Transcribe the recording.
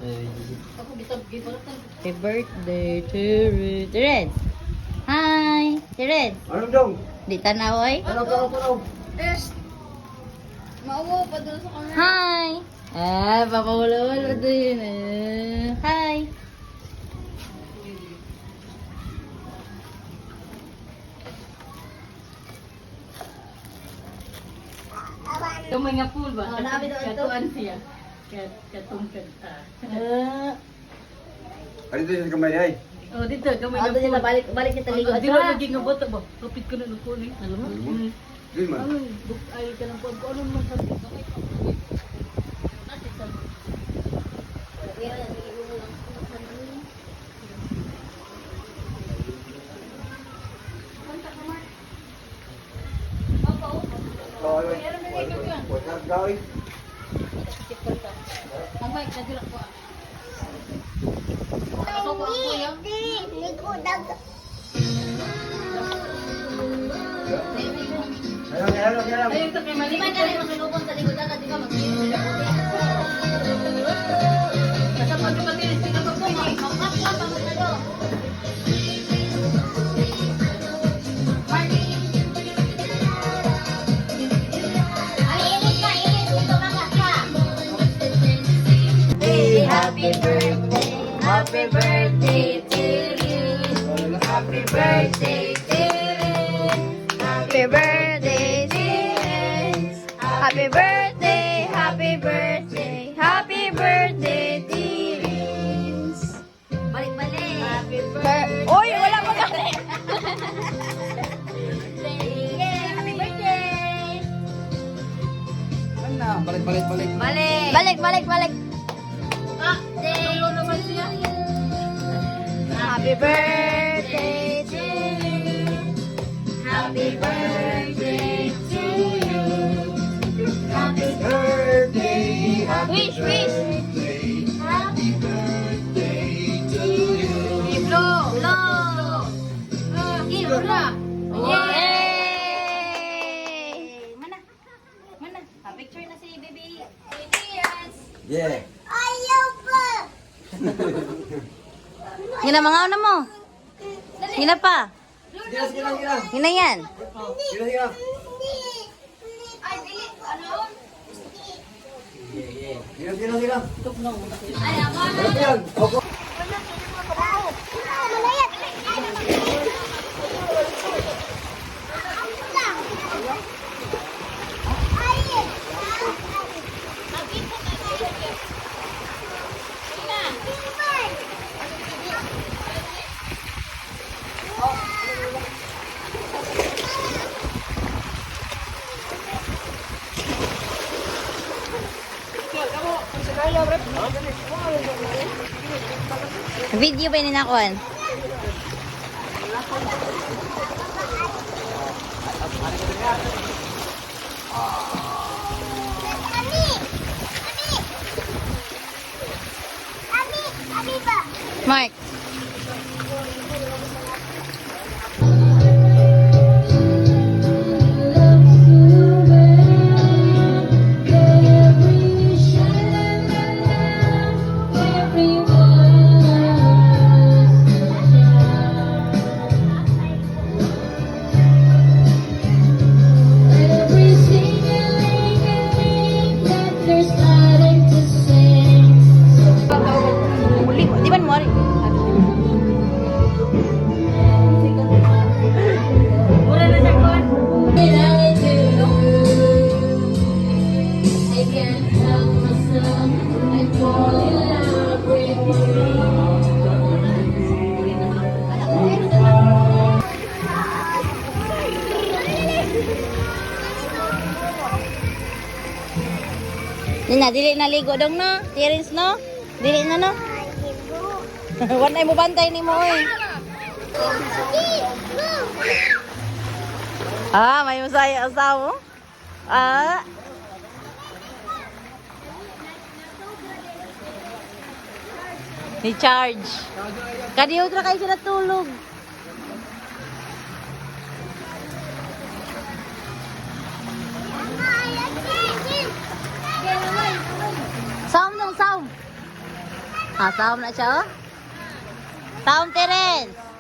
Happy birthday to Terence. Hi, Terence. Anong dong? Di tanaw oy. Ano? Yes. Maawa pa doon sa camera. Hi. Papawala-wala din. Hi. Tumay nga pool ba? Katuan siya. Katungkad ta. Ano dito sa kamay ay? Oh, dito kamay nga Dito pool. na balik kita ligo. Dito lagi nga bota ba? Kapit ko na ng pool eh. Alam mo? Dili man. Ano? Ay ka ng pool. Ano man sa kamay ko? Wala gawin. Ang mic na dila ko. Kaya. Ayun to kay mali. Di ba dali masulubon sa likod agad, di ba mag-iisip Sa pagkakatilis, pinapagpapag. Makapla pa magdalo. Ay, ilit ka, ilit. Dito magas ka. Happy birthday, happy birthday to you. Happy birthday to you. Happy birthday to you. Happy birthday, happy birthday, happy birthday to you. Balik-balik. Happy birthday. Oy, wala pa galing. Happy birthday. Ano? Balik. Balik. Happy birthday to you. Happy birthday to you. Happy Birthday. Wish. Happy birthday to you. Blow. Ira. Yay! Mana? Picture na si baby. Cheers. Yeah. Ayaw pa. Gina mga na mo. Gina pa. Sige lang. Gina yan. Sige. Ay, dili. Ano? Sige. Ay, ako na. Ano yan? Opo. Video pa yun nakuhan. Mark. Di ba mo? Mura na siya kon. Dili na ligo dong no? Terence no? Dili na no? Wala mo bantay ni mo eh. May masaya asawa. Ni charge. Kadi utra kayo sila tulog. Saum dong, saum. Ha, saom na siya, oh. Saom, Terence.